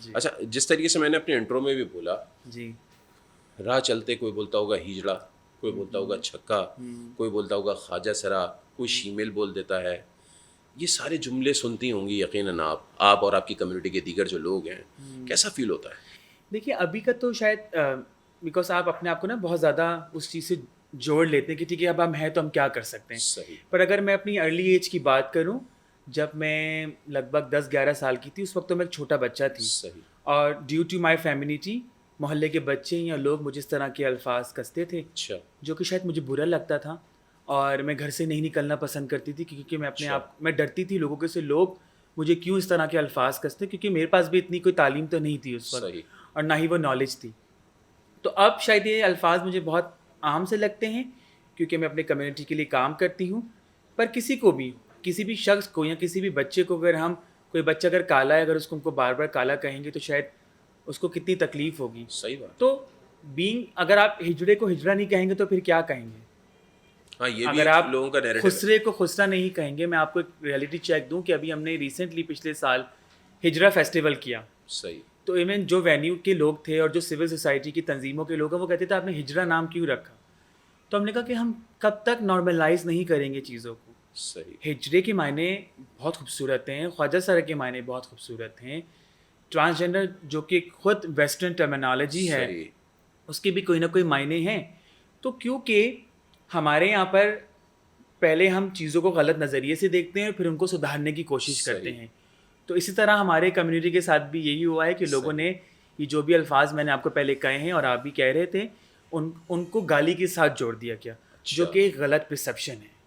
جی اچھا، جس طریقے سے میں نے اپنے انٹرو میں بھی بولا، جی راہ چلتے کوئی بولتا ہوگا ہجڑا، کوئی بولتا ہوگا چھکا، کوئی بولتا ہوگا خواجہ سرا، کوئی شیمیل بول دیتا ہے. یہ سارے جملے سنتی ہوں گی یقیناً آپ اور آپ کی کمیونٹی کے دیگر جو لوگ ہیں. کیسا فیل ہوتا ہے؟ دیکھیے ابھی کا تو شاید بیکاز آپ اپنے آپ کو نا بہت زیادہ اس چیز سے جوڑ لیتے ہیں کہ ٹھیک ہے اب ہم ہیں تو ہم کیا کر سکتے ہیں. صحیح. پر اگر میں اپنی ارلی ایج کی بات کروں، جب میں لگ بھگ 10-11 سال کی تھی، اس وقت تو میں ایک چھوٹا بچہ تھی، صحیح. اور ڈیو ٹو مائی فیملٹی محلے کے بچے یا لوگ مجھے اس طرح کے الفاظ کستے تھے اچھا. جو کہ شاید مجھے برا لگتا تھا، اور میں گھر سے نہیں نکلنا پسند کرتی تھی کیونکہ میں اپنے آپ میں ڈرتی تھی لوگوں کے سے لوگ مجھے کیوں اس طرح کے الفاظ کستے، کیونکہ میرے پاس بھی اتنی کوئی تعلیم تو نہیں تھی اس وقت صحیح. اور نہ ہی وہ نالج تھی. تو اب شاید یہ الفاظ مجھے بہت عام سے لگتے ہیں کیونکہ میں اپنے کمیونٹی کے لیے کام کرتی ہوں. پر کسی کو بھی، کسی بھی شخص کو یا کسی بھی بچے کو، اگر ہم کوئی بچہ اگر کالا ہے، اگر اس کو ہم کو بار بار کالا کہیں گے تو شاید اس کو کتنی تکلیف ہوگی. صحیح بات. تو اگر آپ ہجڑے کو ہجڑا نہیں کہیں گے تو پھر کیا کہیں گے؟ ہاں، یہ بھی اگر آپ لوگوں کا نیریٹو ہے. خسرے کو خسرا نہیں کہیں گے. میں آپ کو ایک ریئلٹی چیک دوں کہ ابھی ہم نے ریسنٹلی پچھلے سال ہجرا فیسٹیول کیا. صحیح. تو ایون جو وینیو کے لوگ تھے اور جو سول سوسائٹی کی تنظیموں کے لوگ ہیں وہ کہتے تھے آپ نے ہجرا نام کیوں رکھا؟ تو ہم نے کہا کہ ہم کب تک نارملائز نہیں کریں گے چیزوں کو. صحیح. ہجرے کے معنی بہت خوبصورت ہیں، خواجہ سرا کے معنی بہت خوبصورت ہیں، ٹرانسجینڈر جو کہ خود ویسٹرن ٹرمینالوجی ہے صحیح. اس کے بھی کوئی نہ کوئی معنی ہیں. تو کیونکہ ہمارے یہاں پر پہلے ہم چیزوں کو غلط نظریے سے دیکھتے ہیں اور پھر ان کو سدھارنے کی کوشش کرتے ہیں. تو اسی طرح ہمارے کمیونٹی کے ساتھ بھی یہی ہوا ہے کہ لوگوں نے یہ جو بھی الفاظ میں نے آپ کو پہلے کہے ہیں اور آپ بھی کہہ رہے تھے ان کو گالی کے ساتھ جوڑ دیا گیا، جو کہ ایک غلط پرسیپشن ہے.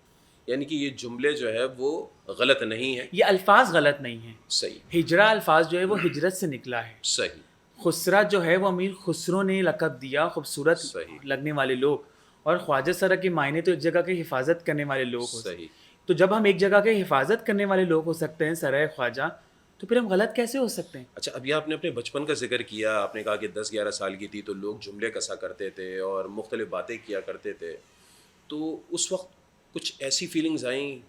یعنی کہ یہ جملے جو ہے وہ غلط نہیں ہیں. یہ الفاظ غلط نہیں ہیں. صحیح. ہجرا الفاز جو ہے وہ ہجرت سے نکلا ہے. صحیح. خسرا جو ہے وہ امیر خسرو نے لقب دیا، خوبصورت لگنے والے لوگ، اور خواجہ سرا کے معنی تو ایک جگہ کی حفاظت کرنے والے لوگ ہو. صحیح. تو جب ہم ایک جگہ کے حفاظت کرنے والے لوگ ہو سکتے ہیں سرائے خواجہ، تو پھر ہم غلط کیسے ہو سکتے ہیں؟ اچھا، ابھی آپ نے اپنے بچپن کا ذکر کیا، آپ نے کہا کہ 10-11 سال کی تھی تو لوگ جملے کسا کرتے تھے اور مختلف باتیں کیا کرتے تھے. تو اس وقت کچھ ایسی فیلنگز آئیں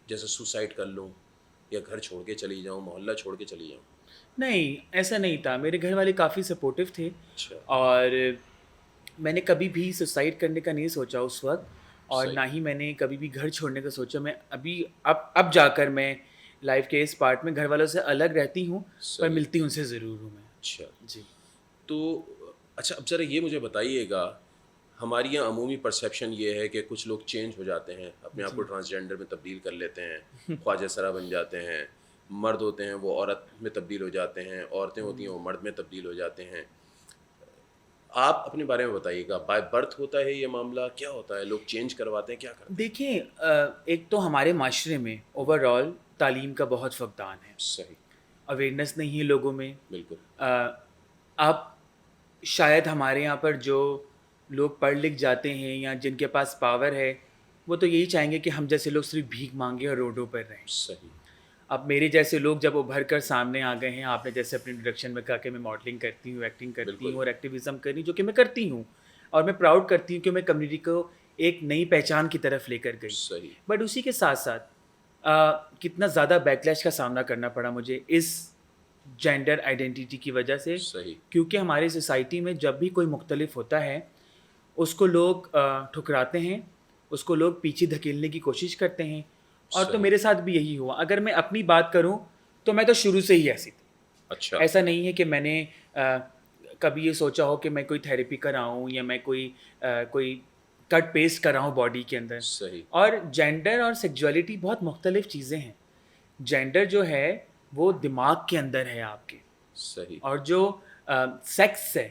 جیسے سوسائڈ کر لوں یا گھر چھوڑ کے چلی جاؤں، محلہ چھوڑ کے چلی جاؤں؟ نہیں، ایسا نہیں تھا. میرے گھر والے کافی سپورٹیو تھے اچھا. اور میں نے کبھی بھی سوسائڈ کرنے کا نہیں سوچا اس وقت، اور نہ ہی میں نے کبھی بھی گھر چھوڑنے کا سوچا. میں اب جا کر میں لائف کے اس پارٹ میں گھر والوں سے الگ رہتی ہوں، پر ملتی ان سے ضرور ہوں میں. اچھا جی. تو اچھا، اب ذرا یہ مجھے بتائیے گا، ہماری یہاں عمومی پرسیپشن یہ ہے کہ کچھ لوگ چینج ہو جاتے ہیں، اپنے آپ کو ٹرانسجینڈر میں تبدیل کر لیتے ہیں، خواجہ سرا بن جاتے ہیں. مرد ہوتے ہیں وہ عورت میں تبدیل ہو جاتے ہیں، عورتیں ہوتی ہیں وہ مرد میں تبدیل ہو جاتے ہیں. آپ اپنے بارے میں بتائیے گا، بائی برتھ ہوتا ہے یہ معاملہ، کیا ہوتا ہے؟ لوگ چینج کرواتے ہیں، کیا کرتے ہیں؟ دیکھیں، ایک تو ہمارے معاشرے میں اوور آل تعلیم کا بہت فقدان ہے. صحیح. اویئرنیس نہیں ہے لوگوں میں. بالکل. اب شاید ہمارے یہاں پر جو لوگ پڑھ لکھ جاتے ہیں یا جن کے پاس پاور ہے وہ تو یہی چاہیں گے کہ ہم جیسے لوگ صرف بھیک مانگے اور روڈوں پر رہیں. صحیح. اب میرے جیسے لوگ جب ابھر کر سامنے آ گئے ہیں، آپ نے جیسے اپنی انٹروڈکشن میں کہا کہ میں ماڈلنگ کرتی ہوں، ایکٹنگ کرتی ہوں اور ایکٹیویزم کرتی ہوں، جو کہ میں کرتی ہوں اور میں پراؤڈ کرتی ہوں کہ میں کمیونٹی کو ایک نئی پہچان کی طرف لے کر گئی. صحیح. بٹ اسی کے ساتھ ساتھ کتنا زیادہ بیکلیش کا سامنا کرنا پڑا مجھے اس جینڈر آئیڈینٹیٹی کی وجہ سے. صحیح. کیونکہ ہماری سوسائٹی میں جب بھی کوئی مختلف ہوتا ہے اس کو لوگ ٹھکراتے ہیں، اس کو لوگ پیچھے دھکیلنے کی کوشش کرتے ہیں. اور تو میرے ساتھ بھی یہی ہوا. اگر میں اپنی بات کروں تو میں تو شروع سے ہی ایسی تھی. اچھا. ایسا نہیں ہے کہ میں نے کبھی یہ سوچا ہو کہ میں کوئی تھیراپی کراؤں یا میں کوئی کٹ پیسٹ کراؤں باڈی کے اندر. صحیح. اور جینڈر اور سیکجولیٹی بہت مختلف چیزیں ہیں. جینڈر جو ہے وہ دماغ کے اندر ہے آپ کے. صحیح. اور جو سیکس ہے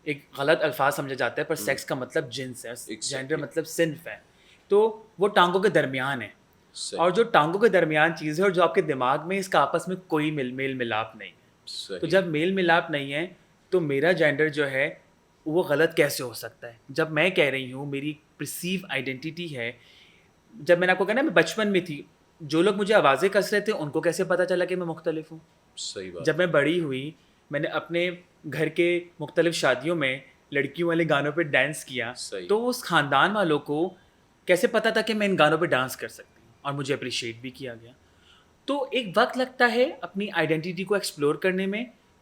ایک غلط الفاظ سمجھا جاتا ہے، پر سیکس کا مطلب جنس ہے، جینڈر مطلب صنف ہے. تو وہ ٹانگوں کے درمیان ہے. اور جو ٹانگوں کے درمیان چیز ہے اور جو آپ کے دماغ میں، اس کا آپس میں کوئی میل ملاپ نہیں ہے. تو جب میل ملاپ نہیں ہے تو میرا جینڈر جو ہے وہ غلط کیسے ہو سکتا ہے؟ جب میں کہہ رہی ہوں میری پرسیو آئیڈینٹی ہے. جب میں نے آپ کو کہا نا میں بچپن میں تھی، جو لوگ مجھے آوازیں کس رہے تھے ان کو کیسے پتہ چلا کہ میں مختلف ہوں؟ صحیح بات. جب میں بڑی ہوئی، میں نے اپنے گھر کے مختلف شادیوں میں لڑکیوں والے گانوں پہ ڈانس کیا، تو اس خاندان والوں کو کیسے پتہ تھا کہ میں ان گانوں پہ ڈانس کر سکتی ہوں اور مجھے اپریشیٹ بھی کیا گیا. تو ایک وقت لگتا ہے اپنی آئیڈینٹی کو ایکسپلور کرنے میں،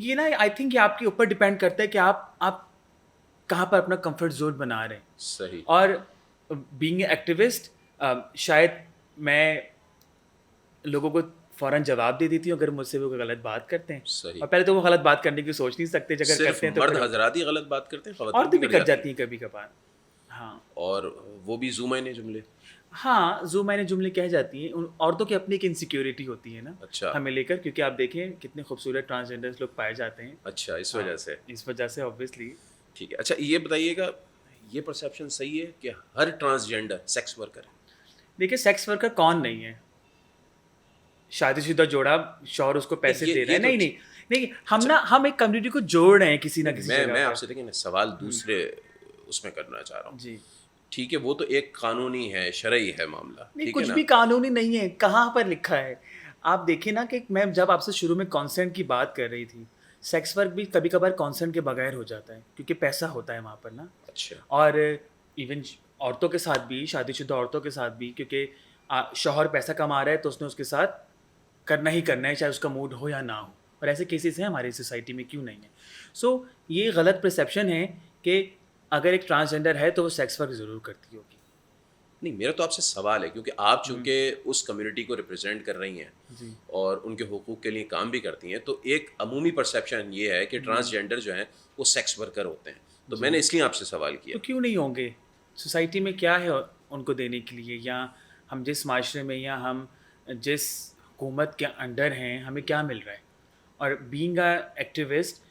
یہ نا آئی تھنک یہ آپ کے اوپر ڈپینڈ کرتا ہے کہ آپ کہاں پر اپنا کمفرٹ زون بنا رہے ہیں. صحیح. اور بینگ اے ایکٹیوسٹ شاید میں لوگوں کو فوراً جواب دے دیتی ہوں اگر مجھ سے وہ غلط بات کرتے ہیں. صحیح. اور پہلے تو وہ غلط بات کرنے کی سوچ نہیں سکتے, اگر صرف کرتے ہیں تو مرد حضرات ہی غلط بات کرتے ہیں, عورتیں خواتین بھی کر جاتی ہیں کبھی کبھار. ہاں, اور وہ بھی زو معنی جملے. ہاں زو میں نے جملے کہہ جاتی ہیں. عورتوں کی اپنی ایک انسیکیورٹی ہوتی ہے نا اچھا ہمیں لے کر, کیونکہ آپ دیکھیں کتنے خوبصورت ٹرانسجینڈرس لوگ پائے جاتے ہیں. اچھا, اس وجہ سے. اس وجہ سے آبویسلی. ٹھیک ہے. اچھا یہ بتائیے گا, یہ پرسیپشن صحیح ہے کہ ہر ٹرانسجینڈر سیکس ورکر ہے؟ دیکھیے سیکس ورکر کون نہیں ہے؟ شادی شدہ جوڑا, شوہر اس کو پیسے دے رہا ہے. نہیں ہم ایک کمیونٹی کو جوڑ رہے ہیں کسی نہ کسی جگہ. میں آپ سے دیکھیں سوال دوسرے اس میں کرنا چاہ رہا ہوں. جی ٹھیک ہے, وہ تو ایک قانونی ہے, شرعی ہے معاملہ. نہیں, کچھ بھی قانونی نہیں ہے. کہاں پر لکھا ہے؟ آپ دیکھیں نا کہ میں جب آپ سے شروع میں کانسنٹ کی بات کر رہی تھی, سیکس ورک بھی کبھی کبھار کانسنٹ کے بغیر ہو جاتا ہے کیونکہ پیسہ ہوتا ہے وہاں پر نا. اچھا. اور ایون عورتوں کے ساتھ بھی, شادی شدہ عورتوں کے ساتھ بھی, کیونکہ شوہر پیسہ کما رہا ہے تو اس نے اس کے ساتھ کرنا ہی کرنا ہے, چاہے اس کا موڈ ہو یا نہ ہو. اور ایسے کیسز ہیں ہماری سوسائٹی میں, کیوں نہیں ہے؟ سو یہ غلط پرسیپشن ہے کہ اگر ایک ٹرانسجینڈر ہے تو وہ سیکس ورک ضرور کرتی ہوگی. نہیں, میرا تو آپ سے سوال ہے کیونکہ آپ چونکہ اس کمیونٹی کو ریپرزینٹ کر رہی ہیں جی اور ان کے حقوق کے لیے کام بھی کرتی ہیں, تو ایک عمومی پرسیپشن یہ ہے کہ ٹرانسجینڈر جو ہیں وہ سیکس ورکر ہوتے ہیں. تو میں نے اس لیے آپ سے سوال کیا. تو کیوں نہیں ہوں گے؟ سوسائٹی میں کیا ہے ان کو دینے کے لیے, یا ہم جس معاشرے میں یا ہم جس حکومت کے انڈر ہیں ہمیں کیا مل رہا ہے؟ اور بینگ اے ایکٹیوسٹ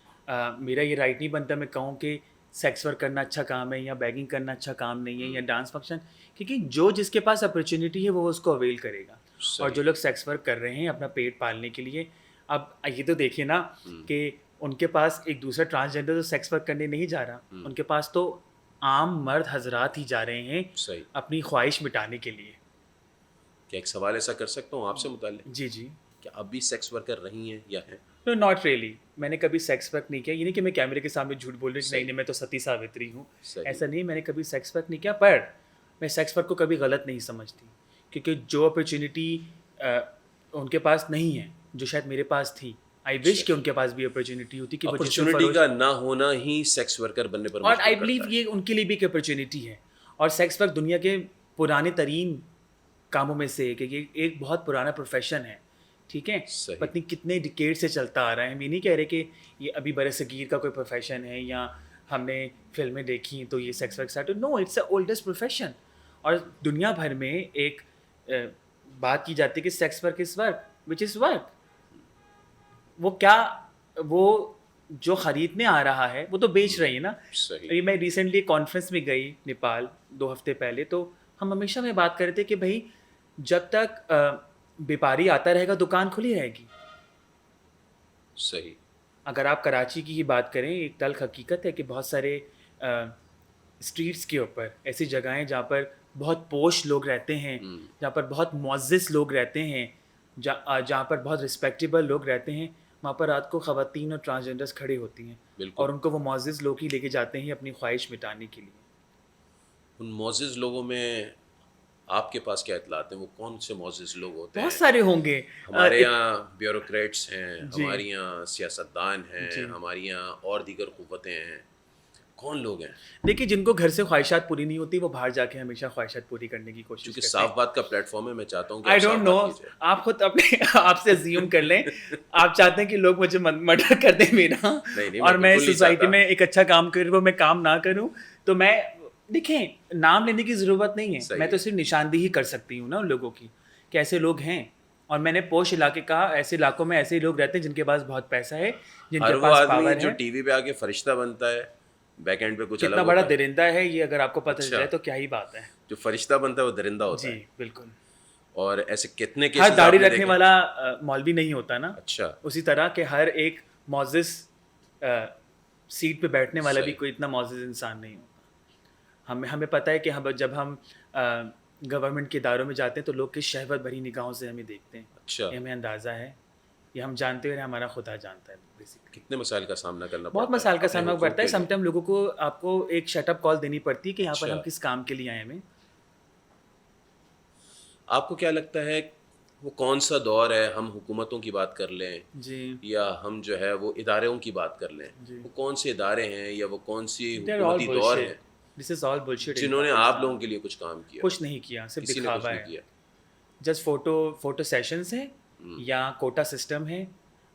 میرا یہ رائٹ نہیں بنتا میں کہوں کہ سیکس ورک کرنا اچھا کام ہے یا بیگنگ کرنا اچھا کام نہیں ہے یا ڈانس فنکشن, کیونکہ جو جس کے پاس اپرچونیٹی ہے وہ اس کو اویل کرے گا. اور جو لوگ سیکس ورک کر رہے ہیں اپنا پیٹ پالنے کے لیے, اب یہ تو دیکھیے نا کہ ان کے پاس ایک دوسرا ٹرانسجینڈر تو سیکس ورک کرنے نہیں جا رہا, ان کے پاس تو عام مرد حضرات ہی جا رہے ہیں صحیح. اپنی خواہش مٹانے کے لیے. کیا ایک سوال ایسا کر سکتا ہوں آپ سے متعلق؟ جی جی. کیا اب بھی سیکس ورکر رہی ہیں یا ہیں؟ نو ناٹ ریئلی. میں نے کبھی سیکس ورک نہیں کیا. یہ نہیں کہ میں کیمرے کے سامنے جھوٹ بول رہی ہوں نہیں میں تو ستی ساوتری ہوں, ایسا نہیں. میں نے کبھی سیکس ورک نہیں کیا, پر میں سیکس ورک کو کبھی غلط نہیں سمجھتی, کیونکہ جو اپرچونیٹی ان کے پاس نہیں ہے جو شاید میرے پاس تھی, آئی وش کہ ان کے پاس بھی اپرچونیٹی ہوتی کہ وہ اپرچونیٹی کا نہ ہونا ہی سیکس ورکر بننے پر. اور آئی بلیو یہ ان کے لیے بھی ایک اپرچونیٹی ہے. اور سیکس ورک دنیا کے پرانے ترین کاموں میں سے کہ یہ ایک بہت پرانا پروفیشن ہے. ٹھیک ہے, پتہ کتنے ڈیکیڈ سے چلتا آ رہا ہے. ہم یہ نہیں کہہ رہے کہ یہ ابھی برصغیر کا کوئی پروفیشن ہے یا ہم نے فلمیں دیکھی تو یہ sex work start. No, it's a oldest profession. اور دنیا بھر میں ایک بات کی جاتی ہے کہ sex work is work which is work. وہ کیا, وہ جو خریدنے آ رہا ہے وہ تو بیچ رہی ہے نا. میں ریسنٹلی کانفرنس میں گئی نیپال 2 ہفتے پہلے, تو ہم ہمیشہ میں بات کر رہے تھے کہ بھائی جب تک بیپاری آتا رہے گا دکان کھلی رہے گی. صحیح. اگر آپ کراچی کی ہی بات کریں, ایک تلخ حقیقت ہے کہ بہت سارے اسٹریٹس کے اوپر ایسی جگہیں جہاں پر بہت پوش لوگ رہتے ہیں, جہاں پر بہت معزز لوگ رہتے ہیں, جہاں پر بہت رسپیکٹیبل لوگ رہتے ہیں, وہاں پر رات کو خواتین اور ٹرانسجینڈرس کھڑی ہوتی ہیں اور ان کو وہ معزز لوگ ہی لے کے جاتے ہیں اپنی خواہش مٹانے کے لیے. ان معزز لوگوں میں آپ کے پاس کیا اطلاعات ہیں, وہ کون سے معزز لوگ ہوتے ہیں؟ بہت سارے ہوں گے. ہمارے یہاں بیوروکریٹس ہیں, ہمارے یہاں سیاستدان ہیں, ہمارے یہاں اور دیگر قوتیں ہیں, کون لوگ ہیں؟ دیکھیے جن کو گھر سے خواہشات پوری نہیں ہوتی وہ باہر جا کے ہمیشہ خواہشات پوری کرنے کی کوشش کرتے ہیں. کیونکہ صاف بات کا پلیٹ فارم ہے, میں چاہتا ہوں کہ آئی ڈونٹ نو, آپ خود اپنے آپ سے زیوم کر لیں. آپ چاہتے ہیں کہ لوگ مجھے مرڈر کر دیں میرا, اور میں سوسائٹی میں ایک اچھا کام کر وہ میں کام نہ کروں, تو میں دیکھیں نام لینے کی ضرورت نہیں ہے. میں تو صرف نشاندہی کر سکتی ہوں نا ان لوگوں کی کہ ایسے لوگ ہیں. اور میں نے پوش علاقے کہا, ایسے علاقوں میں ایسے لوگ رہتے ہیں جن کے پاس بہت پیسہ ہے, جن کے پاس پاور ہے. جو ٹی وی پہ آ کے فرشتہ بنتا ہے, بیک اینڈ پہ کچھ کتنا بڑا درندہ ہے یہ, اگر آپ کو پتہ چل جائے تو کیا ہی بات ہے. جو فرشتہ بنتا ہے وہ درندہ ہوتا ہے. جی بالکل. اور ایسے کتنے ہر داڑھی رکھنے والا مولوی نہیں ہوتا نا. اچھا. اسی طرح کہ ہر ایک معزز سیٹ پہ بیٹھنے والا بھی کوئی اتنا معزز انسان نہیں ہوتا. ہمیں پتہ ہے کہ جب ہم گورنمنٹ کے اداروں میں جاتے ہیں تو لوگ کس شہوت بھری نگاہوں سے ہمیں دیکھتے ہیں. اچھا. یہ ہمیں اندازہ ہے, یہ ہم جانتے ہیں, ہمارا خدا جانتا ہے. کتنے مسائل کا سامنا کرنا پڑتا ہے. بہت مسائل کا سامنا پڑتا ہے. سم ٹائم لوگوں کو آپ کو ایک شٹ اپ کال دینی پڑتی ہے کہ یہاں پر ہم کس کام کے لیے آئے ہیں. آپ کو کیا لگتا ہے وہ کون سا دور ہے، ہم حکومتوں کی بات کر لیں جی یا ہم جو ہے وہ اداروں کی بات کر لیں، جی وہ کون سے ادارے ہیں یا وہ کون سی دے آر آل حکومتی دور ہیں بلشٹ، دس از آل بلشٹ ان جنہوں نے آپ لوگوں پاکستان. کے لیے کچھ کام کیا؟ کچھ نہیں کیا، صرف کسی نے کچھ دکھاوا نہیں ہے. کیا. جسٹ فوٹو سیشنز ہیں یا کوٹا سسٹم ہے،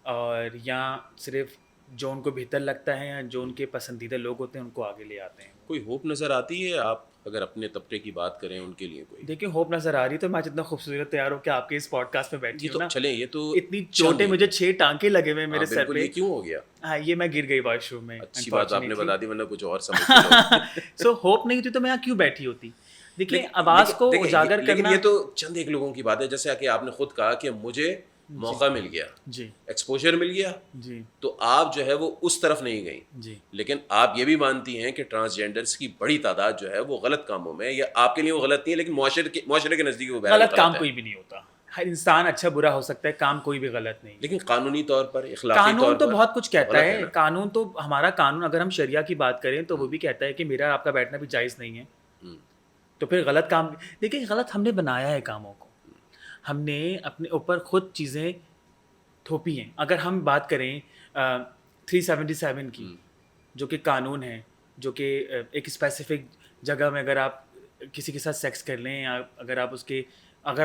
اور یا صرف جو ان کو بہتر لگتا ہے یا جو ان کے پسندیدہ لوگ ہوتے ہیں ان کو آگے لے آتے ہیں. کوئی ہوپ نظر آتی ہے آپ اگر اپنے طبقے کی بات کریں ان کے لیے؟ کوئی دیکھیں ہوپ نظر آ رہی تو میں آج اتنا خوبصورت تیار ہو کہ آپ کے اس پوڈ کاسٹ میں بیٹھی یہ ہوں تو نا. چلیں، یہ تو اتنی چوٹے مجھے 6 ٹانکے لگے ہوئے میرے سر بالکل. پہ. یہ کیوں ہو گیا؟ ہاں یہ میں گر گئی واش روم میں. اچھی بات آپ نے بتا دی، ورنہ کچھ اور سمجھتے لوگ. سو ہوپ نہیں ہوتی تو میں یہاں کیوں بیٹھی ہوتی. دیکھیں آواز کو اجاگر لیکن کرنا. یہ تو چند ایک لوگوں کی بات ہے، جیسے کہ آپ نے خود کہا کہ مجھے موقع مل گیا، جی ایکسپوجر مل گیا، جی تو آپ جو ہے وہ اس طرف نہیں گئیں. جی لیکن آپ یہ بھی مانتی ہیں کہ ٹرانسجینڈرز کی بڑی تعداد جو ہے وہ غلط کاموں میں، یا آپ کے لیے وہ غلط نہیں ہے لیکن معاشرے کے نزدیک وہ غلط کام ہے. کوئی بھی نہیں ہوتا. ہر انسان اچھا برا ہو سکتا ہے، کام کوئی بھی غلط نہیں. لیکن قانونی طور پر، اخلاقی طور قانون تو پر بہت کچھ کہتا غلط ہے. نا. قانون تو ہمارا قانون اگر ہم شریعہ کی بات کریں تو وہ بھی کہتا ہے کہ میرا آپ کا بیٹھنا بھی جائز نہیں ہے. تو پھر غلط کام، دیکھیں غلط ہم نے بنایا ہے کاموں کو، ہم نے اپنے اوپر خود چیزیں تھوپی ہیں. اگر ہم بات کریں 377 کی، جو کہ قانون ہے، جو کہ ایک اسپیسیفک جگہ میں اگر آپ کسی کے ساتھ سیکس کر لیں، یا اگر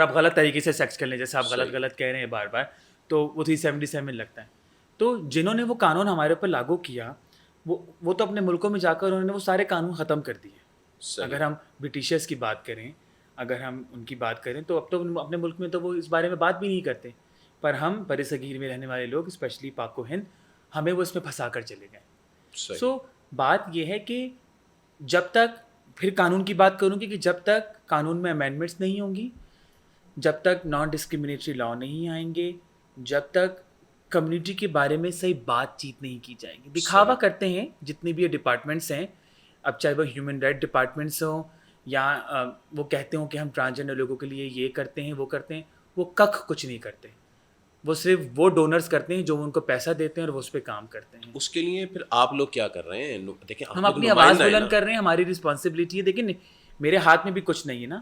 آپ غلط طریقے سے سیکس کر لیں، جیسے آپ غلط کہہ رہے ہیں بار بار، تو وہ 377 لگتا ہے. تو جنہوں نے وہ قانون ہمارے اوپر لاگو کیا، وہ تو اپنے ملکوں میں جا کر انہوں نے وہ سارے قانون ختم کر دیے. اگر ہم برٹشرز کی بات کریں، اگر ہم ان کی بات کریں تو اب تو اپنے ملک میں تو وہ اس بارے میں بات بھی نہیں کرتے. پر ہم بر صغیر میں رہنے والے لوگ، اسپیشلی پاک و ہند، ہمیں وہ اس میں پھنسا کر چلے گئے. سو بات یہ ہے کہ جب تک، پھر قانون کی بات کروں گی، کہ جب تک قانون میں امینڈمنٹس نہیں ہوں گی، جب تک نان ڈسکریمنیٹری لا نہیں آئیں گے، جب تک کمیونٹی کے بارے میں صحیح بات چیت نہیں کی جائے گی. دکھاوا کرتے ہیں جتنی بھی یہ ڈپارٹمنٹس ہیں، اب چاہے وہ ہیومن رائٹ ڈپارٹمنٹس ہوں یا وہ کہتے ہوں کہ ہم ٹرانسجنڈر لوگوں کے لیے یہ کرتے ہیں وہ کرتے ہیں، وہ کچھ نہیں کرتے. وہ صرف وہ ڈونرز کرتے ہیں جو ان کو پیسہ دیتے ہیں اور وہ اس پہ کام کرتے ہیں. اس کے لیے پھر آپ لوگ کیا کر رہے ہیں؟ دیکھیں ہم اپنی آواز بلند کر رہے ہیں، ہماری رسپانسبلٹی ہے. دیکھیں میرے ہاتھ میں بھی کچھ نہیں ہے نا.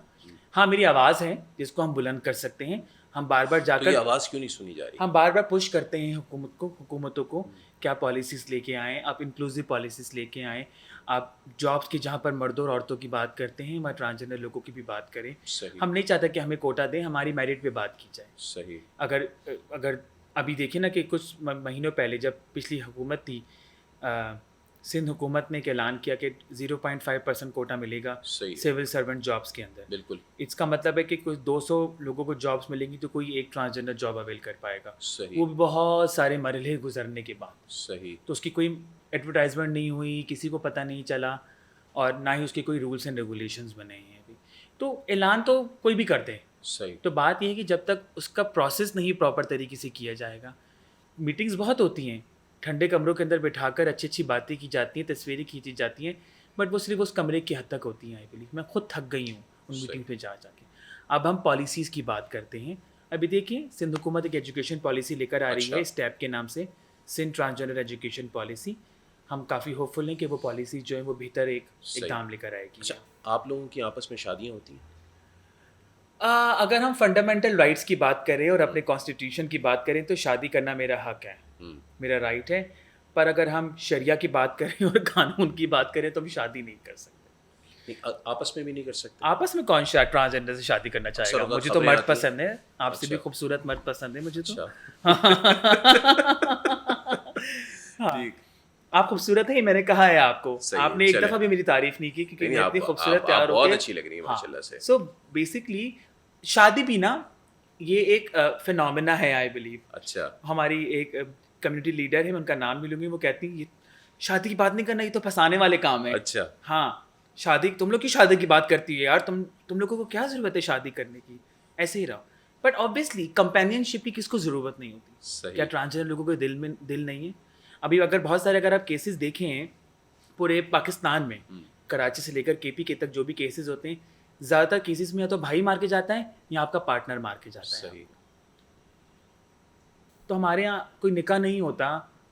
ہاں میری آواز ہے جس کو ہم بلند کر سکتے ہیں. ہم بار بار جا کر، آواز کیوں نہیں سنی جا رہی؟ ہم بار بار پش کرتے ہیں حکومتوں کو کیا پالیسیز لے کے آئیں. آپ انکلوسیو پالیسیز لے کے آئیں. آپ جابس کی جہاں پر مردوں اور عورتوں کی بات کرتے ہیں، ہمارے ٹرانسجنڈر لوگوں کی بھی بات کریں. ہم نہیں چاہتے کہ ہمیں کوٹا دیں، ہماری میرٹ پہ بات کی جائے. صحیح. اگر ابھی دیکھیں نا کہ کچھ مہینوں پہلے جب پچھلی حکومت تھی، سندھ حکومت نے ایک اعلان کیا کہ 0.5% کوٹا ملے گا سول سرونٹ جابس کے اندر. بالکل. اس کا مطلب ہے کہ کچھ 200 لوگوں کو جابس ملیں گی تو کوئی ایک ٹرانسجنڈر جاب اویل کر پائے گا. وہ بھی بہت سارے مرحلے گزرنے کے بعد. صحیح. تو اس کی کوئی ایڈورٹائزمنٹ نہیں ہوئی، کسی کو پتہ نہیں چلا، اور نہ ہی اس کے کوئی رولس اینڈ ریگولیشنز بنے ہیں ابھی. تو اعلان تو کوئی بھی کر دے. صحیح. تو بات یہ ہے کہ جب تک اس کا پروسیس نہیں پراپر طریقے سے کیا جائے گا. میٹنگز بہت ہوتی ہیں، ٹھنڈے کمروں کے اندر بٹھا کر اچھی باتیں کی جاتی ہیں، تصویریں کھینچی جاتی ہیں، بٹ وہ صرف اس کمرے کی حد تک ہوتی ہیں. آئی بلیو میں خود تھک گئی ہوں ان میٹنگ پہ جا کے. اب ہم پالیسیز کی بات کرتے ہیں. ابھی دیکھیں سندھ حکومت ایک ایجوکیشن پالیسی لے کر آ رہی ہے اسٹیپ کے نام سے، سندھ ٹرانسجنڈر ایجوکیشن پالیسی. ہم کافی ہوپ فل ہیں کہ وہ پالیسی جو ہے وہ بہتر ایک اقدام لے کر آئے گی. آپ لوگوں کی آپس میں شادیاں ہوتی ہیں؟ اگر ہم فنڈامنٹل رائٹس کی بات کریں اور اپنے کانسٹیٹیوشن کی بات کریں تو شادی کرنا میرا حق ہے، میرا رائٹ ہے. پر اگر ہم شریعہ کی بات کریں اور قانون کی بات کریں تو ہم شادی نہیں کر سکتے. آپس میں بھی نہیں کر سکتے؟ آپس میں کون ٹرانسجنڈر سے شادی کرنا چاہے گا؟ مجھے تو مرد پسند ہے. آپ سے بھی خوبصورت مرد پسند ہے مجھے تو. آپ خوبصورت ہیں، میں نے کہا ہے آپ کو. آپ نے ایک دفعہ بھی میری تعریف نہیں کی کیونکہ میں اتنی خوبصورت تیار ہو کے. بہت اچھی لگ رہی ہے ماشاءاللہ سے. سو بیسکلی شادی بھی نا یہ ایک فینومینا ہے آئی بلیو. اچھا. ہماری ایک کمیونٹی لیڈر ہے، میں ان کا نام بھی لوں گی، وہ کہتی ہیں شادی کی بات نہیں کرنا، یہ تو پھنسانے والے کام ہے. اچھا. ہاں شادی، تم لوگ کی شادی کی بات کرتی ہے یار، تم لوگوں کو کیا ضرورت ہے شادی کرنے کی؟ ایسے ہی رہو. بٹ آبویسلی کمپینین شپ کی کس کو ضرورت نہیں ہوتی؟ کیا ٹرانسجنڈر لوگوں کے دل نہیں ہے؟ ابھی اگر آپ کیسز دیکھیں پورے پاکستان میں، کراچی سے لے کر کے پی کے تک جو بھی کیسز ہوتے ہیں، زیادہ تر کیسز میں یا تو بھائی مار کے جاتا ہے یا آپ کا پارٹنر مار کے جاتا ہے. تو ہمارے یہاں کوئی نکاح نہیں ہوتا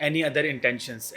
any other intentions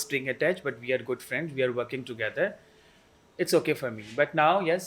string attached, but we are good friends. We are working together. It's okay for me. But now, yes,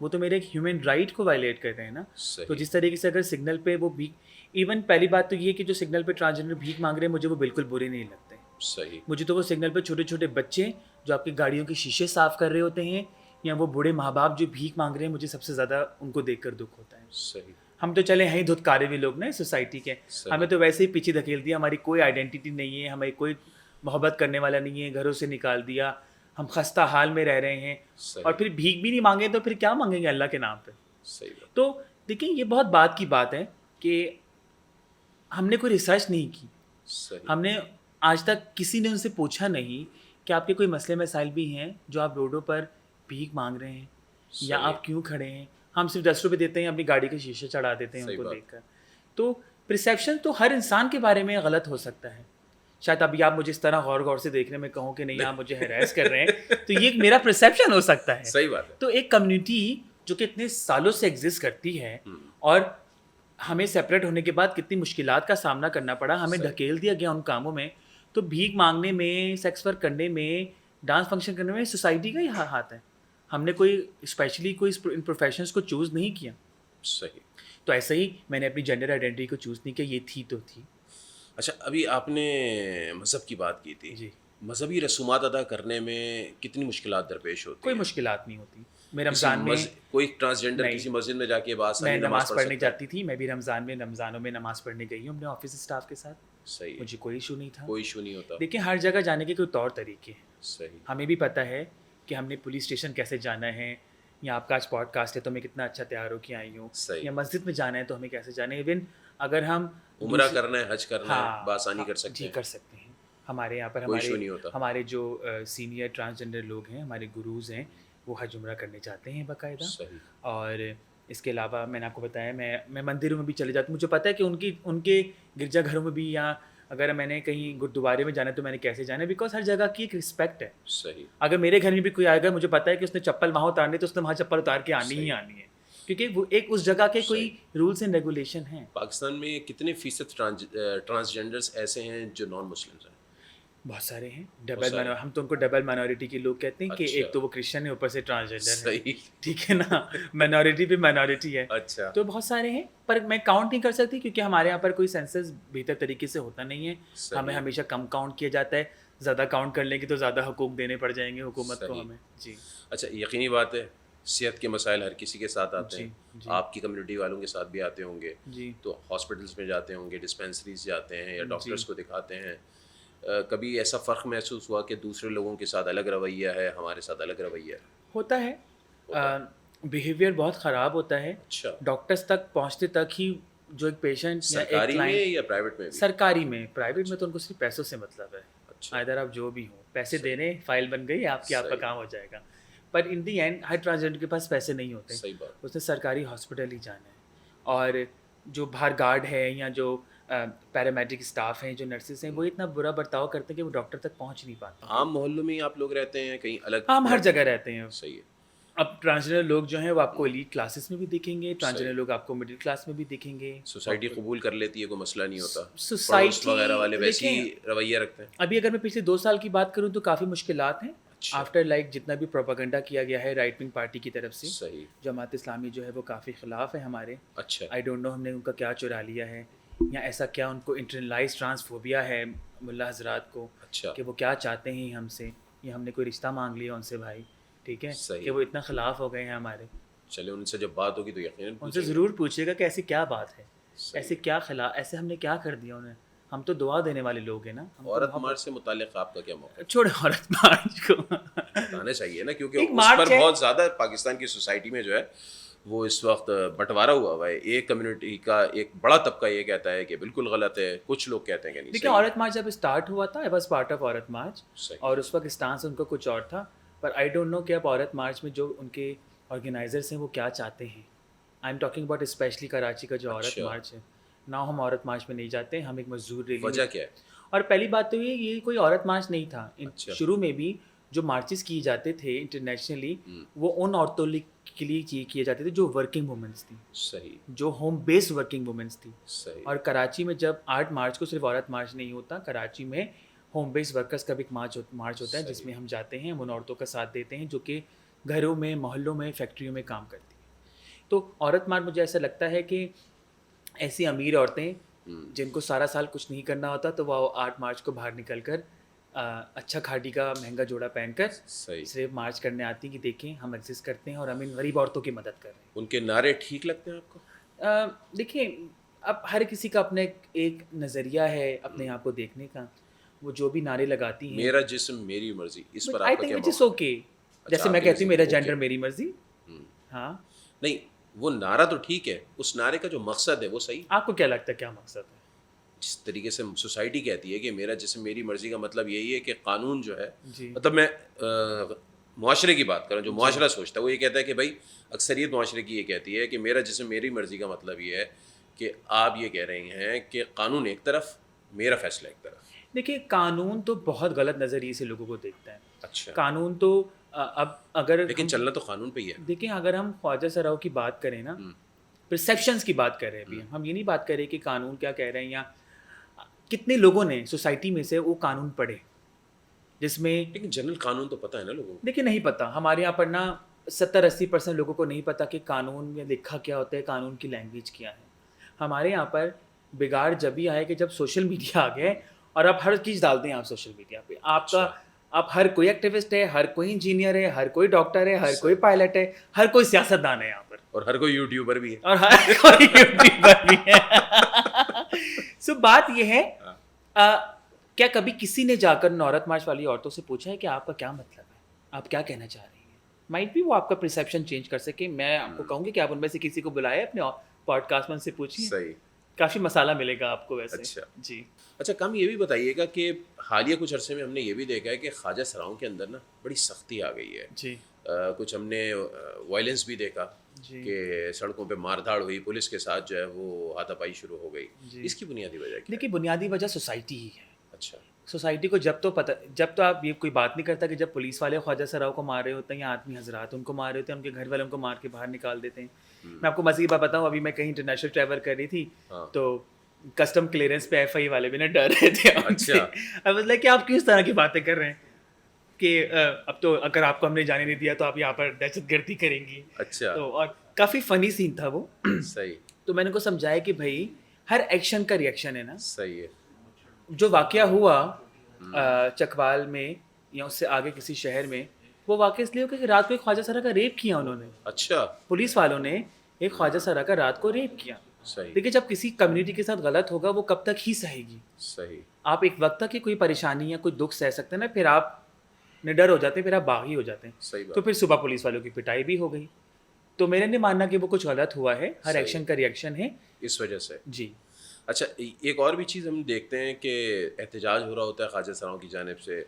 وہ تو میرے ایک ہیومن رائٹ کو وائلیٹ کر رہے ہیں نا. صحیح. تو جس طریقے سے اگر سگنل پہ وہ بھیک، ایون پہلی بات تو یہ کہ جو سگنل پہ ٹرانسجینڈر بھیک مانگ رہے ہیں مجھے وہ بالکل برے نہیں لگتے. صحیح. مجھے تو وہ سگنل پہ چھوٹے چھوٹے بچے جو آپ کی گاڑیوں کے شیشے صاف کر رہے ہوتے ہیں، یا وہ بوڑھے ماں باپ جو بھیک مانگ رہے ہیں، مجھے سب سے زیادہ ان کو دیکھ کر دکھ ہوتا ہے. صحیح. ہم تو چلے ہیں دھتکارے ہوئے لوگ نا سوسائٹی کے، ہمیں تو ویسے ہی پیچھے دھکیل دیا، ہماری کوئی آئیڈینٹی نہیں ہے، ہمیں کوئی محبت کرنے والا نہیں ہے، گھروں سے نکال دیا، ہم خستہ حال میں رہ رہے ہیں. اور پھر بھیک بھی نہیں مانگے تو پھر کیا مانگیں گے اللہ کے نام پہ. صحیح. تو دیکھیں یہ بہت بات کی بات ہے کہ ہم نے کوئی ریسرچ نہیں کی. صحیح. ہم نے آج تک کسی نے ان سے پوچھا نہیں کہ آپ کے کوئی مسئلے مسائل بھی ہیں جو آپ روڈوں پر بھیک مانگ رہے ہیں یا آپ کیوں کھڑے ہیں. ہم صرف 10 روپے دیتے ہیں، اپنی گاڑی کے شیشے چڑھا دیتے ہیں ان کو دیکھ کر. تو پرسیپشن تو ہر انسان کے بارے میں غلط ہو سکتا ہے. شاید ابھی آپ مجھے اس طرح غور غور سے دیکھنے میں کہوں کہ نہیں آپ مجھے ہیراس کر رہے ہیں، تو یہ ایک میرا پرسیپشن ہو سکتا ہے. صحیح بات ہے. تو ایک کمیونٹی جو کہ اتنے سالوں سے ایگزسٹ کرتی ہے اور ہمیں سپریٹ ہونے کے بعد کتنی مشکلات کا سامنا کرنا پڑا، ہمیں دھکیل دیا گیا ان کاموں میں، تو بھیک مانگنے میں، سیکس ورک کرنے میں، ڈانس فنکشن کرنے میں سوسائٹی کا ہی ہاتھ ہے. ہم نے کوئی اسپیشلی کوئی ان پروفیشنس کو چوز نہیں کیا. صحیح. تو ایسے ہی میں نے اپنی جینڈر آئیڈینٹی کو چوز نہیں کیا، یہ تھی تو تھی. اچھا، ابھی آپ نے مذہب کی بات کی تھی. جی. مذہبی رسومات ادا کرنے میں کتنی مشکلات درپیش ہوتی ہیں؟ کوئی مشکلات نہیں ہوتی. میں رمضان میں کوئی ٹرانسجینڈر کسی مسجد میں جا کے میں نماز پڑھنے جاتی تھی. میں بھی رمضانوں میں نماز پڑھنے گئی ہوں اپنے آفس اسٹاف کے ساتھ. صحیح. مجھے کوئی ایشو نہیں تھا. کوئی ایشو نہیں ہوتا. دیکھیں ہر جگہ جانے کے کوئی طور طریقے ہیں. صحیح. ہمیں بھی پتہ ہے کہ ہم نے پولیس اسٹیشن کیسے جانا ہے، یا آپ کا آج پوڈ کاسٹ ہے تو میں کتنا اچھا تیار ہو کے آئی ہوں، یا مسجد میں جانا ہے تو ہمیں کیسے جانا ہے. ایون اگر ہم عمرہ کرنا ہے، حج کرنا ہے، بآسانی کر سکتے ہیں. جی کر سکتے ہیں. ہمارے یہاں پر ہمارے جو سینئر ٹرانسجینڈر لوگ ہیں، ہمارے گروز ہیں، وہ حج عمرہ کرنے جاتے ہیں باقاعدہ. اور اس کے علاوہ میں نے آپ کو بتایا میں مندروں میں بھی چلے جاتا ہوں. مجھے پتہ ہے کہ ان کے گرجا گھروں میں بھی، یا اگر میں نے کہیں گردوارے میں جانا ہے تو میں نے کیسے جانا ہے، بیکاز ہر جگہ کی ایک رسپیکٹ ہے. صحیح. اگر میرے گھر میں بھی کوئی آئے گا، مجھے پتہ ہے کہ اس نے چپل وہاں اتارنی تو اس نے وہاں چپل اتار کے آنی ہی آنی ہے، کیونکہ وہ ایک اس جگہ کے کوئی رولس اینڈ ریگولیشن ہیں. پاکستان میں کتنے فیصد ٹرانسجینڈرز ایسے ہیں جو نان مسلمز ہیں؟ بہت سارے ہیں. ہم تو ان کو ڈبل مائنورٹی کے لوگ کہتے ہیں کہ ایک تو وہ کرسچن ہے، اوپر سے ٹرانسجینڈر ہے. ٹھیک ہے نا، مائنورٹی پہ مائنورٹی ہے. اچھا. تو بہت سارے ہیں، پر میں کاؤنٹ نہیں کر سکتی کیونکہ ہمارے یہاں پر کوئی سینسس بہتر طریقے سے ہوتا نہیں ہے. ہمیں ہمیشہ کم کاؤنٹ کیا جاتا ہے. زیادہ کاؤنٹ کر لیں گے تو زیادہ حقوق دینے پڑ جائیں گے حکومت کو ہمیں. جی. اچھا، یقینی بات ہے صحت کے مسائل ہر کسی کے ساتھ آتے ہیں. آپ کی کمیونٹی والوں کے ساتھ بھی آتے ہوں گے. جی. تو ہاسپٹلس میں جاتے ہوں گے، ڈسپینسریز جاتے ہیں، یا ڈاکٹرس کو دکھاتے ہیں. کبھی ایسا فرق محسوس ہوا کہ دوسرے لوگوں کے ساتھ الگ رویہ ہے، ہمارے ساتھ الگ رویہ ہے؟ ہوتا ہے. بیہیویئر بہت خراب ہوتا ہے. اچھا. ڈاکٹرس تک پہنچتے تک ہی جو ایک پیشنٹ سرکاری میں یا پرائیویٹ میں؟ سرکاری میں. پرائیویٹ میں تو ان کو صرف پیسوں سے مطلب ہے. اچھا. ادھر آپ جو بھی ہوں پیسے دے رہے ہیں، فائل بن گئی آپ کی، آپ کا کام ہو جائے گا. پر ان دی اینڈ ہر ٹرانسجینڈر کے پاس پیسے نہیں ہوتے. صحیح بات. اس نے سرکاری ہاسپٹل ہی جانا ہے. اور جو باہر گارڈ ہے یا جو پیرامیڈک اسٹاف ہیں، جو نرسز ہیں، وہ اتنا برا برتاؤ کرتے ہیں کہ وہ ڈاکٹر تک پہنچ نہیں پاتے. عام محلوں میں آپ لوگ رہتے ہیں کہیں الگ؟ ہم ہر جگہ رہتے ہیں. صحیح ہے. اب ٹرانسجینڈر لوگ جو ہیں وہ آپ کو ایلیٹ کلاسز میں بھی دکھیں گے، ٹرانسجینڈر لوگ آپ کو مڈل کلاس میں بھی دکھیں گے. سوسائٹی قبول کر لیتی ہے، کوئی مسئلہ نہیں ہوتا. سوسائٹی وغیرہ والے ویسے ہی رویہ رکھتے ہیں. ابھی اگر میں پچھلے 2 سال کی بات کروں تو کافی مشکلات ہیں. آفٹر لائک جتنا بھی پروپیگنڈا کیا گیا ہے رائٹ ونگ پارٹی کی طرف سے. صحیح. جماعت اسلامی جو ہے وہ کافی خلاف ہے ہمارے. اچھا. آئی ڈونٹ نو ہم نے ان کا کیا چرا لیا ہے، یا ایسا کیا ان کو انٹرنلائز ٹرانسفوبیا ہے ملا حضرات کو. اچھا. کہ وہ کیا چاہتے ہیں ہم سے، یا ہم نے کوئی رشتہ مانگ لیا ان سے بھائی. ٹھیک ہے. کہ وہ اتنا خلاف ہو گئے ہیں ہمارے. چلے ان سے جب بات ہوگی تو یقیناً ان سے ضرور پوچھیے گا کہ ایسی کیا بات ہے، ایسے کیا ایسے ہم نے کیا کر دیا انہیں. ہم تو دعا دینے والے لوگ ہیں نا. عورت مارچ سے متعلق آپ کا کیا موقع؟ چھوڑے عورت مارچ کو بتانا چاہیے نا، کیونکہ اس پر بہت زیادہ پاکستان کی سوسائٹی میں جو ہے وہ اس وقت بٹوارا ہوا ہے. ایک کمیونٹی کا ایک بڑا طبقہ یہ کہتا ہے کہ بالکل غلط ہے، کچھ لوگ کہتے ہیں کہ نہیں. دیکھیں عورت مارچ جب اسٹارٹ ہوا تھا، آئی واز پارٹ آف عورت مارچ، اور اس وقت اسٹانس ان کا کچھ اور تھا. پر آئی ڈونٹ نو کہ اب عورت مارچ میں جو ان کے آرگنائزرس ہیں وہ کیا چاہتے ہیں. I am talking about especially Karachi کا جو عورت مارچ ہے. نہ ہم عورت مارچ میں نہیں جاتے، ہم ایک مزدور ریلی. وجہ کیا ہے؟ اور پہلی بات تو یہ کوئی عورت مارچ نہیں تھا. شروع میں بھی جو مارچز کیے جاتے تھے انٹرنیشنلی وہ ان عورتوں کے لیے کیے جاتے تھے جو ورکنگ وومنس تھیں. صحیح. جو ہوم بیسڈ ورکنگ وومنس تھیں. صحیح. اور کراچی میں جب 8 مارچ کو صرف عورت مارچ نہیں ہوتا، کراچی میں ہوم بیسڈ ورکرس کا بھی ایک مارچ ہوتا ہے جس میں ہم جاتے ہیں، ہم ان عورتوں کا ساتھ دیتے ہیں جو کہ گھروں میں، محلوں میں، فیکٹریوں میں کام کرتی ہیں. تو عورت مار مجھے ایسا لگتا ہے کہ ایسی امیر عورتیں جن کو سارا سال کچھ نہیں کرنا ہوتا تو وہ 8 مارچ کو باہر نکل کر اچھا کھاٹی کا مہنگا جوڑا پہن کر صرف مارچ کرنے آتی کہ دیکھیں ہم ایگزسٹ کرتے ہیں اور ہم ان غریب عورتوں کی مدد کر رہے ہیں. ان کے نعرے ٹھیک لگتے ہیں آپ کو؟ دیکھیں اب ہر کسی کا اپنا ایک نظریہ ہے اپنے آپ کو دیکھنے کا. وہ جو بھی نعرے لگاتی ہیں میرا جسم میری مرضی, اس پر آئی آپ کا تھنک کیا وچ از اوکے. جیسے میں کہتی ہوں میرا جینڈر میری مرضی. ہاں نہیں, وہ نعرہ تو ٹھیک ہے, اس نعرے کا جو مقصد ہے وہ صحیح. آپ کو کیا لگتا ہے کیا مقصد ہے؟ جس طریقے سے سوسائٹی کہتی ہے کہ میرا جسم میری مرضی کا مطلب یہی ہے کہ قانون جو ہے, جی مطلب میں معاشرے کی بات کروں, جو معاشرہ سوچتا ہے وہ یہ کہتا ہے کہ بھائی اکثریت معاشرے کی یہ کہتی ہے کہ میرا جسم میری مرضی کا مطلب یہ ہے کہ آپ یہ کہہ رہے ہیں کہ قانون ایک طرف, میرا فیصلہ ایک طرف. دیکھیے قانون تو بہت غلط نظریے سے لوگوں کو دیکھتا ہے. اچھا, قانون تو اب اگر لیکن چلنا تو قانون پہ ہی ہے. دیکھیں اگر ہم خواجہ سراؤ کی بات کریں نا, پرسیپشنز کی بات کر رہے ہیں ابھی ہم یہ نہیں بات کر رہے کہ قانون کیا کہہ رہے ہیں, یا کتنے لوگوں نے سوسائٹی میں سے وہ قانون پڑھے جس میں, لیکن جنرل قانون تو پتہ ہے نا لوگوں کو. دیکھیں نہیں پتہ. ہمارے یہاں پر نا 70-80% لوگوں کو نہیں پتہ کہ قانون میں لکھا کیا ہوتا ہے, قانون کی لینگویج کیا ہے. ہمارے یہاں پر بگاڑ جب بھی آئے کہ جب سوشل میڈیا آ گئے اور آپ ہر چیز ڈالتے ہیں آپ سوشل میڈیا پہ. آپ کا آپ ہر کوئی ایکٹیوسٹ ہے, ہر کوئی انجینئر ہے, ہر کوئی ڈاکٹر ہے, ہر کوئی پائلٹ ہے, ہر کوئی سیاستدان ہے یہاں پر, اور ہر کوئی یوٹیوبر بھی ہے, اور ہر کوئی یوٹیوبر بھی ہے. سو بات یہ ہے, کیا کبھی کسی نے جا کر عورت مارچ والی عورتوں سے پوچھا ہے کہ آپ کا کیا مطلب ہے, آپ کیا کہنا چاہ رہی ہیں؟ مائٹ بھی وہ آپ کا پرسیپشن چینج کر سکے. میں آپ کو کہوں گی کہ آپ ان میں سے کسی کو بلائے اپنے پوڈ کاسٹ میں ان سے پوچھیے, صحیح, کافی مسالہ ملے گا آپ کو ویسے. اچھا جی اچھا. کم یہ بھی بتائیے گا کہ حالیہ کچھ عرصے میں ہم نے یہ بھی دیکھا ہے کہ خواجہ سراؤں کے اندر نا بڑی سختی آ گئی ہے. جی کچھ ہم نے وائلنس بھی دیکھا جی کہ سڑکوں پہ مار دھاڑ ہوئی, پولیس کے ساتھ جو ہے وہ ہاتھا پائی شروع ہو گئی. جی. اس کی بنیادی وجہ کیا؟ دیکھیے بنیادی وجہ سوسائٹی ہی ہے. اچھا, سوسائٹی کو جب تو آپ یہ کوئی بات نہیں کرتا کہ جب پولیس والے خواجہ سراؤ کو مار رہے ہوتے ہیں یا آدمی حضرات ان کو مار رہے ہوتے ہیں, ان کے گھر والے ان کو مار کے باہر نکال دیتے ہیں. میں آپ کو مزے کی بات بتاؤں, ابھی میں کہیں انٹرنیشنل ٹریول کر رہی تھی تو کسٹم کلیئرنس پہ ایف آئی والے بھی نا ڈر رہے تھے. اچھا, کہ آپ کس طرح کی باتیں کر رہے ہیں کہ اب تو اگر آپ کو ہم نے جانے نہیں دیا تو آپ یہاں پر دہشت گردی کریں گی. اچھا, تو اور کافی فنی سین تھا وہ. صحیح. تو میں نے کو سمجھایا کہ بھائی ہر ایکشن کا ریئیکشن ہے نا. صحیح ہے. جو واقعہ ہوا چکوال میں یا اس سے آگے کسی شہر میں, وہ واقعہ اس لیے ہو کہ رات کو ایک خواجہ سرا کا ریپ کیا انہوں نے. اچھا, پولیس والوں نے ایک خواجہ سرا کا رات کو ریپ کیا. صحیح. دیکھیے جب کسی کمیونٹی کے ساتھ غلط ہوگا وہ کب تک ہی سہے گی. صحیح. آپ ایک وقت تک کہ کوئی پریشانی یا کوئی دکھ سہ سکتے ہیں نا, پھر آپ نڈر ہو جاتے ہیں, پھر آپ باغی ہو جاتے ہیں. صحیح بات. تو پھر صبح پولیس والوں کی پٹائی بھی ہو گئی. تو میرا نہیں ماننا کہ وہ کچھ غلط ہوا ہے, ہر ایکشن کا ریئیکشن ہے اس وجہ سے. جی. اچھا, ایک اور بھی چیز ہم دیکھتے ہیں کہ احتجاج ہو رہا ہوتا ہے خواجہ سراؤں کی جانب سے,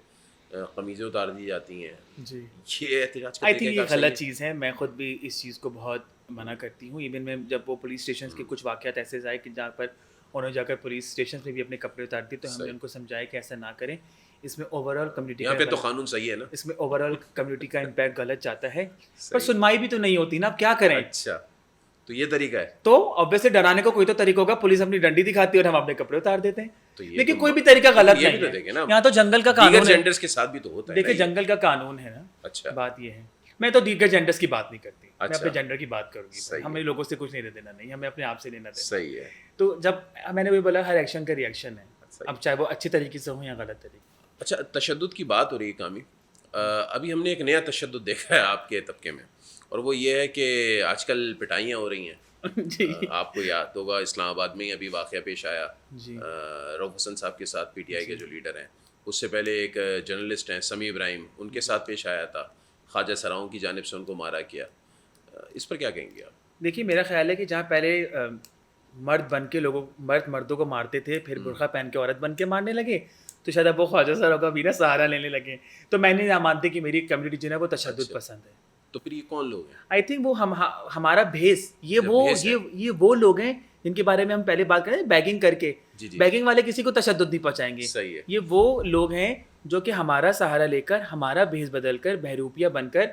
قمیضیں اتار دی جاتی ہیں. جی, یہ احتجاج کا آئی تھنک یہ غلط چیز ہے. میں خود بھی اس چیز کو بہت منع کرتی ہوں. ایون میں جب وہ پولیس اسٹیشنز کے کچھ واقعات ایسے آئے کہ جہاں پر انہوں نے جا کر پولیس اسٹیشن میں بھی اپنے کپڑے اتار دیے, تو ہم نے ان کو سمجھایا کہ ایسا نہ کریں. اس میں اوور آل کمیونٹی یہاں پہ تو قانون صحیح ہے نا, اس میں اوور آل کمیونٹی کا امپیکٹ غلط جاتا ہے, پر سنوائی بھی تو نہیں ہوتی نا. اب کیا کریں؟ اچھا, تو یہ طریقہ ہے. تو آبویسلی ڈرانے کا کوئی تو طریقہ ہوگا. پولیس اپنی ڈنڈی دکھاتی ہے اور ہم اپنے کپڑے اتار دیتے ہیں. لیکن کوئی بھی طریقہ غلط نہیں ہے. یہاں تو جنگل کا قانون ہے, جینڈرز کے ساتھ بھی تو ہوتا ہے. دیکھیں جنگل کا قانون ہے نا. اچھا, بات یہ ہے, میں تو دیگر جینڈرز کی بات نہیں کرتی, میں اپنے جینڈر کی بات کروں گی. ہمیں لوگوں سے کچھ نہیں دینا, نہیں ہمیں اپنے آپ سے لینا دینا. صحیح ہے. تو جب میں نے وہی بولا ہر ایکشن کا ریئیکشن ہے, اب چاہے وہ اچھے طریقے سے ہو یا غلط طریقے. اچھا, تشدد کی بات ہو رہی ہے کامی. ابھی ہم نے ایک نیا تشدد دیکھا ہے آپ کے طبقے میں, اور وہ یہ ہے کہ آج کل پٹائیاں ہو رہی ہیں. جی, آپ کو یاد ہوگا اسلام آباد میں ہی ابھی واقعہ پیش آیا جی, رؤف حسن صاحب کے ساتھ, پی ٹی آئی کے جو لیڈر ہیں. اس سے پہلے ایک جرنلسٹ ہیں سمیع ابراہیم, ان کے ساتھ پیش آیا تھا. خواجہ سراؤں کی جانب سے ان کو مارا کیا. اس پر کیا کہیں گے آپ؟ دیکھیے میرا خیال ہے کہ جہاں پہلے مرد بن کے مردوں کو مارتے تھے, پھر برقع پہن کے عورت بن کے مارنے لگے, تو شاید اب وہ خواجہ سراؤں کا بھی نا سہارا لینے لگے. تو میں نہیں مانتی کہ میری کمیونٹی جو ہے وہ تشدد پسند ہے. تو پھر یہ کون لوگ ہیں؟ آئی تھنک وہ ہمارا بھیس, یہ وہ لوگ ہیں جن کے بارے میں ہم پہلے بات کریں, بیگنگ کر کے. بیگنگ والے کسی کو تشدد نہیں پہنچائیں گے. صحیح ہے. یہ وہ لوگ ہیں جو کہ ہمارا سہارا لے کر, ہمارا بھیس بدل کر, بہروپیہ بن کر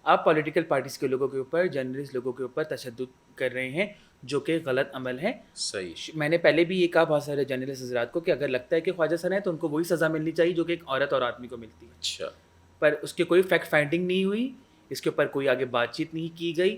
آپ پولیٹیکل پارٹیز کے لوگوں کے اوپر, جرنلسٹ لوگوں کے اوپر تشدد کر رہے ہیں, جو کہ غلط عمل ہے. صحیح. میں نے پہلے بھی یہ کہا بہت سارے جرنلسٹ حضرات کو کہ اگر لگتا ہے کہ خواجہ سر ہیں تو ان کو وہی سزا ملنی چاہیے جو کہ ایک عورت اور آدمی کو ملتی ہے. اچھا, پر اس کی کوئی فیکٹ فائنڈنگ نہیں ہوئی, اس کے اوپر کوئی آگے بات چیت نہیں کی گئی.